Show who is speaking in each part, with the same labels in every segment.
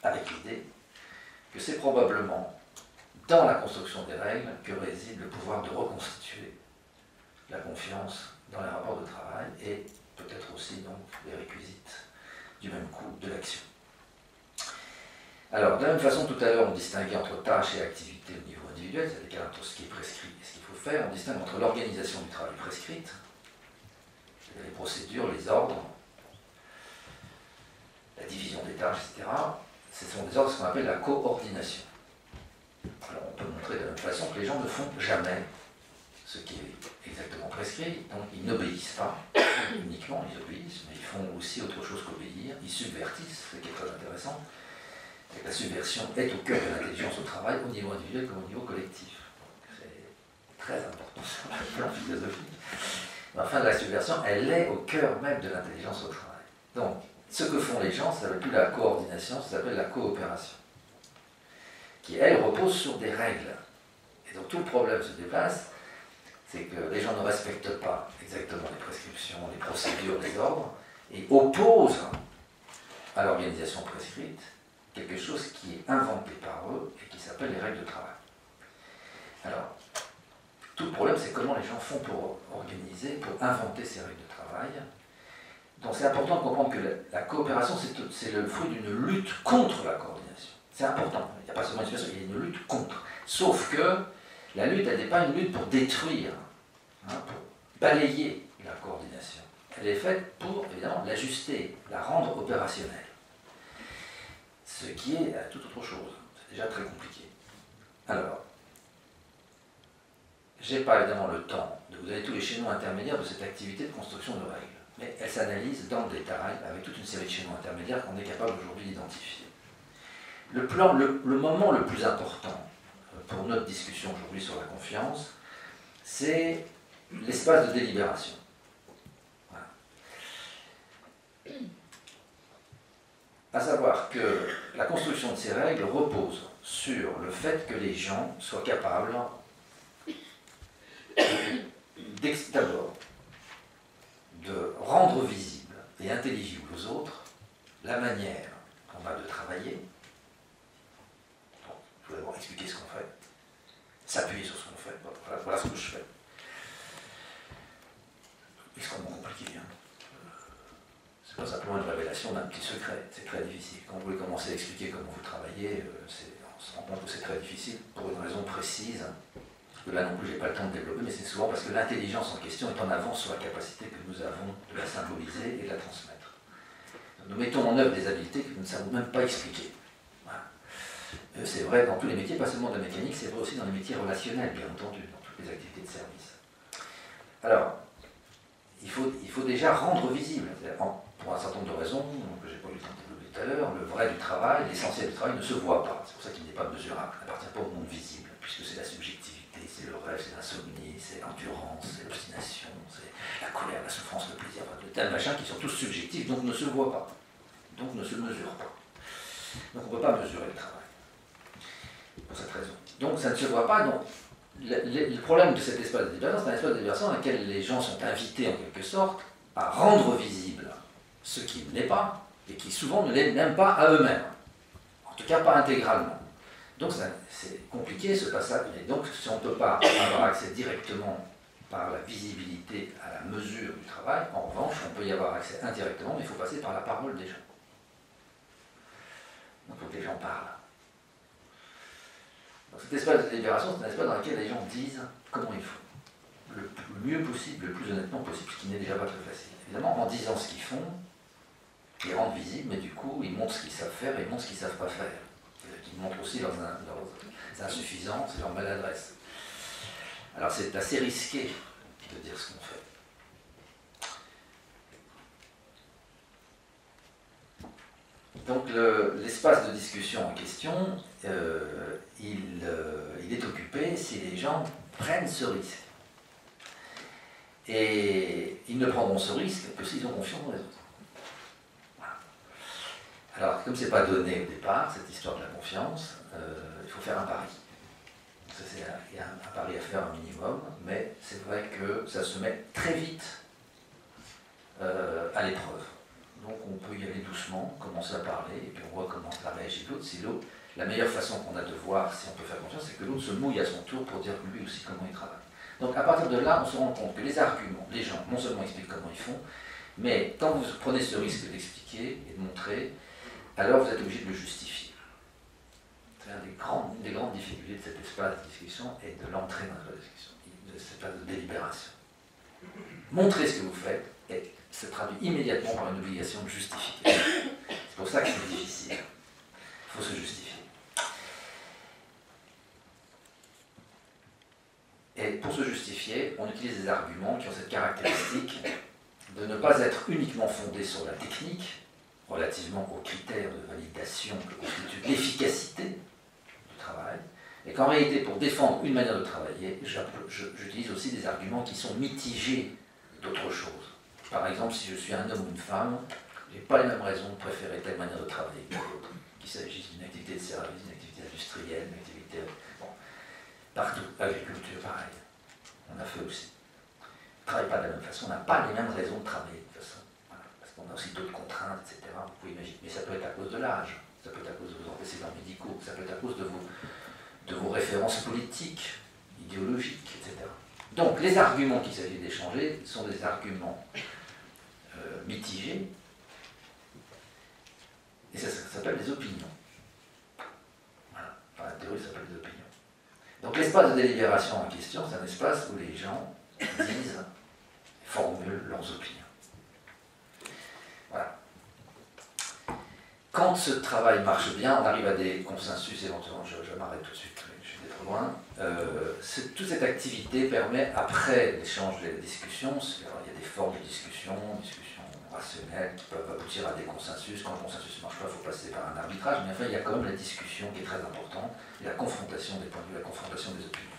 Speaker 1: avec l'idée que c'est probablement dans la construction des règles que réside le pouvoir de reconstituer la confiance dans les rapports de travail et peut-être aussi donc les réquisites du même coup de l'action. Alors, de la même façon, tout à l'heure, on distinguait entre tâches et activités au niveau individuel, c'est-à-dire entre ce qui est prescrit et ce qu'il faut faire. On distingue entre l'organisation du travail prescrite, c'est-à-dire les procédures, les ordres, la division des tâches, etc. Ce sont des ordres, ce qu'on appelle la coordination. Alors, on peut montrer de la même façon que les gens ne font jamais ce qui est exactement prescrit, donc ils n'obéissent pas uniquement, ils obéissent, mais ils font aussi autre chose qu'obéir, ils subvertissent, ce qui est très intéressant. La subversion est au cœur de l'intelligence au travail, au niveau individuel comme au niveau collectif. C'est très important sur le plan philosophique. Mais enfin, la subversion, elle est au cœur même de l'intelligence au travail. Donc, ce que font les gens, ça s'appelle plus la coordination, ça s'appelle la coopération, qui, elle, repose sur des règles. Et donc, tout le problème se déplace, c'est que les gens ne respectent pas exactement les prescriptions, les procédures, les ordres, et opposent à l'organisation prescrite quelque chose qui est inventé par eux et qui s'appelle les règles de travail. Alors, tout le problème, c'est comment les gens font pour organiser, pour inventer ces règles de travail. Donc c'est important de comprendre que la coopération, c'est le fruit d'une lutte contre la coordination. C'est important, il n'y a pas seulement une situation, il y a une lutte contre. Sauf que la lutte, elle n'est pas une lutte pour détruire, pour balayer la coordination. Elle est faite pour, évidemment, l'ajuster, la rendre opérationnelle. Ce qui est toute autre chose. C'est déjà très compliqué. Alors, je n'ai pas évidemment le temps de vous donner tous les schémas intermédiaires de cette activité de construction de règles, mais elle s'analyse dans le détail avec toute une série de schémas intermédiaires qu'on est capable aujourd'hui d'identifier. Le moment le plus important pour notre discussion aujourd'hui sur la confiance, c'est l'espace de délibération. Voilà. À savoir que la construction de ces règles repose sur le fait que les gens soient capables d'abord de rendre visible et intelligible aux autres la manière qu'on a de travailler. Donc, je vais d'abord expliquer ce qu'on fait, s'appuyer sur ce qu'on fait, voilà ce que je fais. Extrêmement compliqué. C'est pas simplement une révélation d'un petit secret, c'est très difficile. Quand vous voulez commencer à expliquer comment vous travaillez, on se rend compte que c'est très difficile pour une raison précise. Que là non plus, je n'ai pas le temps de développer, mais c'est souvent parce que l'intelligence en question est en avance sur la capacité que nous avons de la symboliser et de la transmettre. Nous mettons en œuvre des habiletés que nous ne savons même pas expliquer. Voilà. C'est vrai dans tous les métiers, pas seulement de la mécanique, c'est vrai aussi dans les métiers relationnels, bien entendu, dans toutes les activités de service. Alors, il faut déjà rendre visible, pour un certain nombre de raisons que je n'ai pas eu le temps de développer tout à l'heure, le vrai du travail, l'essentiel du travail ne se voit pas. C'est pour ça qu'il n'est pas mesurable, il n'appartient pas au monde visible, puisque c'est la subjectivité, c'est le rêve, c'est l'insomnie, c'est l'endurance, c'est l'obstination, c'est la colère, la souffrance, le plaisir, de tels machins qui sont tous subjectifs, donc ne se voient pas, donc ne se mesurent pas. Donc on ne peut pas mesurer le travail, pour cette raison. Donc ça ne se voit pas, donc le problème de cet espace de délibération, c'est un espace de délibération dans lequel les gens sont invités en quelque sorte à rendre visible ce qui ne l'est pas, et qui souvent ne l'est même pas à eux-mêmes, en tout cas pas intégralement. Donc c'est compliqué ce passage, et donc si on ne peut pas avoir accès directement par la visibilité à la mesure du travail, en revanche on peut y avoir accès indirectement, mais il faut passer par la parole des gens. Donc il faut que les gens parlent. Donc cet espace de délibération, c'est un espace dans lequel les gens disent comment ils font, le mieux possible, le plus honnêtement possible, ce qui n'est déjà pas très facile. Évidemment, en disant ce qu'ils font, ils rendent visible, mais du coup, ils montrent ce qu'ils savent faire et ils montrent ce qu'ils ne savent pas faire. Ils montrent aussi leurs insuffisances et leurs maladresses. Alors c'est assez risqué de dire ce qu'on fait. Donc l'espace de discussion en question, il est occupé si les gens prennent ce risque. Et ils ne prendront ce risque que s'ils ont confiance dans les autres. Voilà. Alors, comme ce n'est pas donné au départ, cette histoire de la confiance, il faut faire un pari. Il y a un pari à faire un minimum, mais c'est vrai que ça se met très vite à l'épreuve. Donc on peut y aller doucement, commencer à parler, et puis on voit comment ça réagit l'autre. Si l'autre, la meilleure façon qu'on a de voir si on peut faire confiance, c'est que l'autre se mouille à son tour pour dire lui aussi comment il travaille. Donc à partir de là, on se rend compte que les arguments, les gens non seulement expliquent comment ils font, mais quand vous prenez ce risque d'expliquer et de montrer, alors vous êtes obligé de le justifier. C'est une des grandes difficultés de cet espace de discussion et de l'entrée dans la discussion, de cet espace de délibération. Montrer ce que vous faites et se traduit immédiatement par une obligation de justification. C'est pour ça que c'est difficile. Il faut se justifier. Et pour se justifier, on utilise des arguments qui ont cette caractéristique de ne pas être uniquement fondés sur la technique, relativement aux critères de validation que constitue l'efficacité du travail, et qu'en réalité, pour défendre une manière de travailler, j'utilise aussi des arguments qui sont mitigés d'autres choses. Par exemple, si je suis un homme ou une femme, je n'ai pas les mêmes raisons de préférer telle manière de travailler que l'autre, qu'il s'agisse d'une activité de service, d'une activité industrielle, d'une activité... Bon, partout, agriculture, pareil. On a fait aussi. On ne travaille pas de la même façon, on n'a pas les mêmes raisons de travailler de toute façon. Voilà. Parce qu'on a aussi d'autres contraintes, etc. Vous pouvez imaginer. Mais ça peut être à cause de l'âge, ça peut être à cause de vos antécédents médicaux, ça peut être à cause de vos références politiques, idéologiques, etc. Donc, les arguments qu'il s'agit d'échanger sont des arguments mitigés, et ça s'appelle des opinions. Voilà. Enfin, la théorie s'appelle des opinions. Donc, l'espace de délibération en question, c'est un espace où les gens disent, formulent leurs opinions. Voilà. Quand ce travail marche bien, on arrive à des consensus éventuellement, je m'arrête tout de suite, je suis trop loin. Toute cette activité permet, après l'échange des discussions, il y a des formes de discussion rationnelles qui peuvent aboutir à des consensus. Quand le consensus ne marche pas, il faut passer par un arbitrage, mais enfin, il y a quand même la discussion qui est très importante, et la confrontation des points de vue, la confrontation des opinions.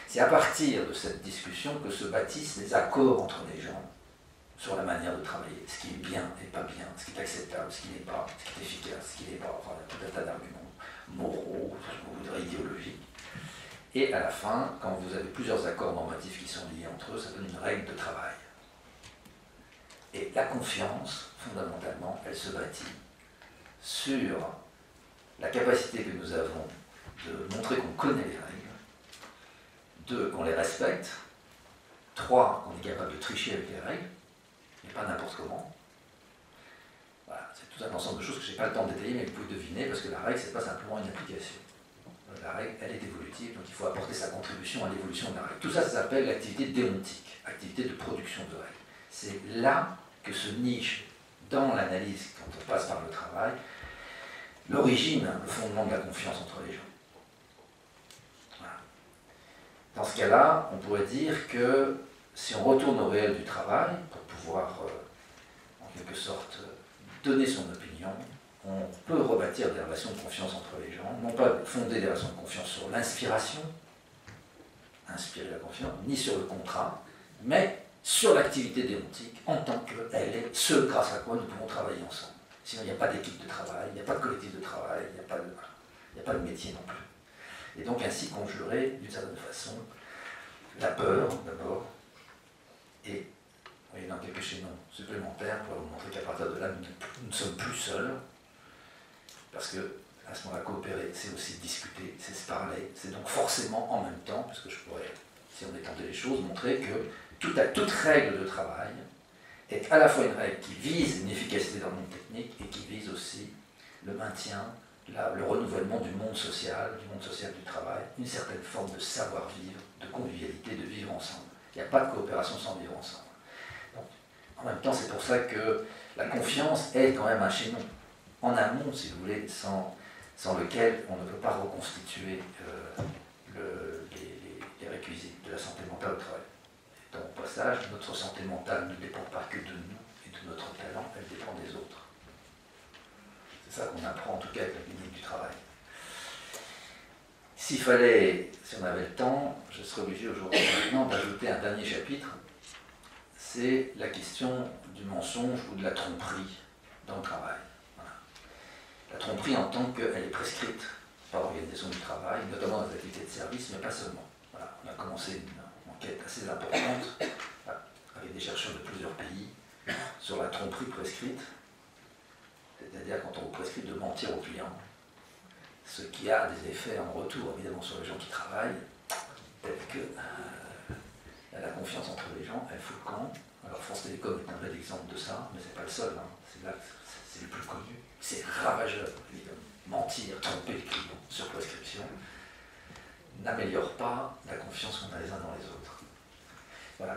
Speaker 1: C'est à partir de cette discussion que se bâtissent les accords entre les gens sur la manière de travailler, ce qui est bien et pas bien, ce qui est acceptable, ce qui n'est pas, ce qui est efficace, ce qui n'est pas, enfin, il y a tout un tas d'arguments moraux, on voudrait idéologiques. Et à la fin, quand vous avez plusieurs accords normatifs qui sont liés entre eux, ça donne une règle de travail. Et la confiance, fondamentalement, elle se bâtit sur la capacité que nous avons de montrer qu'on connaît les règles, 2, qu'on les respecte, 3, qu'on est capable de tricher avec les règles, mais pas n'importe comment. Voilà, c'est tout un ensemble de choses que je n'ai pas le temps de détailler, mais vous pouvez deviner, parce que la règle, ce n'est pas simplement une application. La règle, elle est évolutive, donc il faut apporter sa contribution à l'évolution de la règle. Tout ça, ça s'appelle l'activité déontique, activité de production de règles. C'est là que se niche dans l'analyse, quand on passe par le travail, l'origine, le fondement de la confiance entre les gens. Voilà. Dans ce cas-là, on pourrait dire que si on retourne au réel du travail, pour pouvoir, en quelque sorte, donner son opinion, on peut rebâtir des relations de confiance entre les gens, non pas fonder des relations de confiance sur l'inspiration, inspirer la confiance, ni sur le contrat, mais sur l'activité déontique en tant qu'elle est ce grâce à quoi nous pouvons travailler ensemble. Sinon, il n'y a pas d'équipe de travail, il n'y a pas de collectif de travail, il n'y a pas de métier non plus. Et donc ainsi conjurer, d'une certaine façon, la peur d'abord, et dans quelques schémas supplémentaires pour vous montrer qu'à partir de là, nous ne sommes plus seuls, parce que à ce moment-là, coopérer, c'est aussi discuter, c'est se parler, c'est donc forcément en même temps, parce que je pourrais, si on étendait les choses, montrer que toute règle de travail est à la fois une règle qui vise une efficacité dans le monde technique et qui vise aussi le maintien, le renouvellement du monde social du travail, une certaine forme de savoir-vivre, de convivialité, de vivre ensemble. Il n'y a pas de coopération sans vivre ensemble. Donc, en même temps, c'est pour ça que la confiance est quand même un chaînon en amont, si vous voulez, sans lequel on ne peut pas reconstituer les réquisites de la santé mentale au travail. Et donc, au passage, notre santé mentale ne dépend pas que de nous et de notre talent, elle dépend des autres. C'est ça qu'on apprend en tout cas avec la clinique du travail. S'il fallait, si on avait le temps, je serais obligé aujourd'hui maintenant d'ajouter un dernier chapitre, c'est la question du mensonge ou de la tromperie dans le travail. Voilà. La tromperie en tant qu'elle est prescrite par l'organisation du travail, notamment dans les activités de service, mais pas seulement. Voilà. On a commencé une enquête assez importante avec des chercheurs de plusieurs pays sur la tromperie prescrite. c'est-à-dire quand on vous prescrit de mentir au client, ce qui a des effets en retour évidemment sur les gens qui travaillent, tel que la confiance entre les gens, elle fout le camp. Alors France Télécom est un bel exemple de ça, mais c'est pas le seul, hein. C'est là que c'est le plus connu. C'est ravageur, évidemment. Mentir, tromper les clients sur prescription n'améliore pas la confiance qu'on a les uns dans les autres. Voilà.